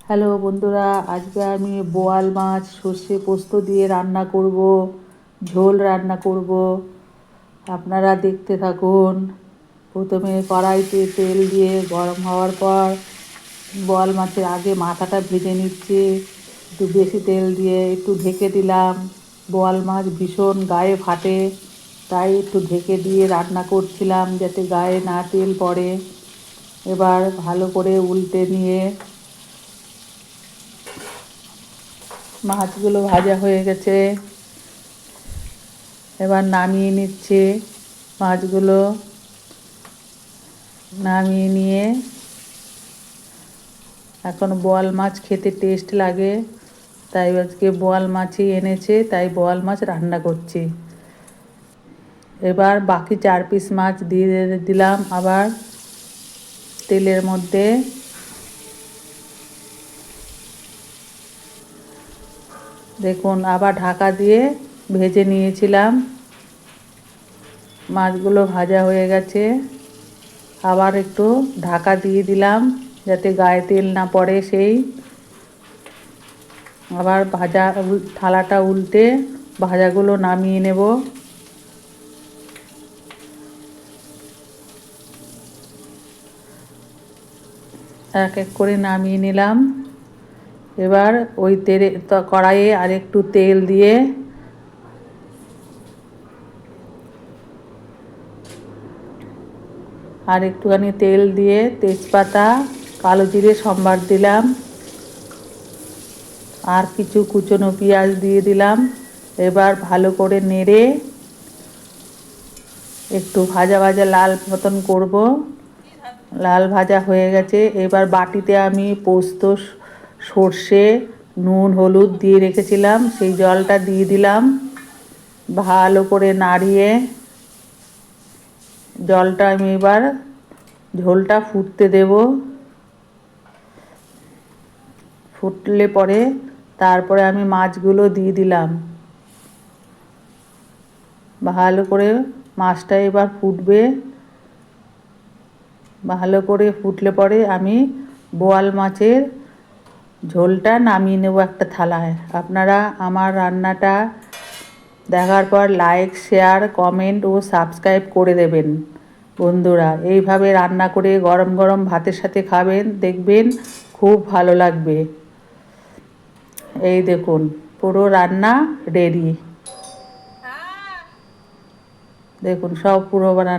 Hello বন্ধুরা, আজকে আমি বোয়াল মাছ সর্ষে পোস্ত দিয়ে রান্না করব, ঝোল রান্না করব। আপনারা দেখতে থাকুন। প্রথমে কড়াইতে তেল দিয়ে গরম হওয়ার পর বোয়াল মাছের আগে মাথাটা ভেজে নিচ্ছি। একটু বেশি তেল দিয়ে একটু ঢেকে দিলাম। বোয়াল মাছ ভীষণ গায়ে ফাটে, তাই একটু ঢেকে দিয়ে রান্না করছিলাম যাতে গায়ে না তেল পড়ে। এবার ভালো করে উল্টে নিয়ে মাছগুলো ভাজা হয়ে গেছে। এবার নামিয়ে নিচ্ছি মাছগুলো। নামিয়ে নিয়ে, এখন বোয়াল মাছ খেতে টেস্ট লাগে, তাই আজকে বোয়াল মাছই এনেছে, তাই বোয়াল মাছ রান্না করছি। এবার বাকি 4 পিস মাছ দিয়ে দিলাম আবার তেলের মধ্যে। দেখুন, আবার ঢাকা দিয়ে ভেজে নিয়েছিলাম। মাছগুলো ভাজা হয়ে গেছে, আবার একটু ঢাকা দিয়ে দিলাম যাতে গায়ে তেল না পড়ে। সেই আবার থালাটা উল্টে ভাজাগুলো নামিয়ে নেব। এক এক করে নামিয়ে নিলাম। এবার ওই কড়াইয়ে আর একটু তেল দিয়ে আর একটুখানি তেল দিয়ে তেজপাতা, কালো জিরে সম্বার দিলাম, আর কিছু কুচনো পেঁয়াজ দিয়ে দিলাম। এবার ভালো করে নেড়ে একটু ভাজা ভাজা লাল মতন করব। লাল ভাজা হয়ে গেছে। এবার বাটিতে আমি পোস্ত, সর্ষে, নুন, হলুদ দিয়ে রেখেছিলাম, সেই জলটা দিয়ে দিলাম। ভালো করে নাড়িয়ে জলটা আমি এবার ঝোলটা ফুটতে দেব। ফুটলে পরে তারপরে আমি মাছগুলো দিয়ে দিলাম। ভালো করে মাছটা এবার ফুটবে। ভালো করে ফুটলে পরে আমি বোয়াল মাছের ঝোলটা নামিয়ে নেব একটা থালায়। আপনারা আমার রান্নাটা দেখার পর লাইক, শেয়ার, কমেন্ট ও সাবস্ক্রাইব করে দেবেন। বন্ধুরা, এইভাবে রান্না করে গরম গরম ভাতের সাথে খাবেন, দেখবেন খুব ভালো লাগবে। এই দেখুন, পুরো রান্না রেডি। দেখুন, সব পুরো রান্না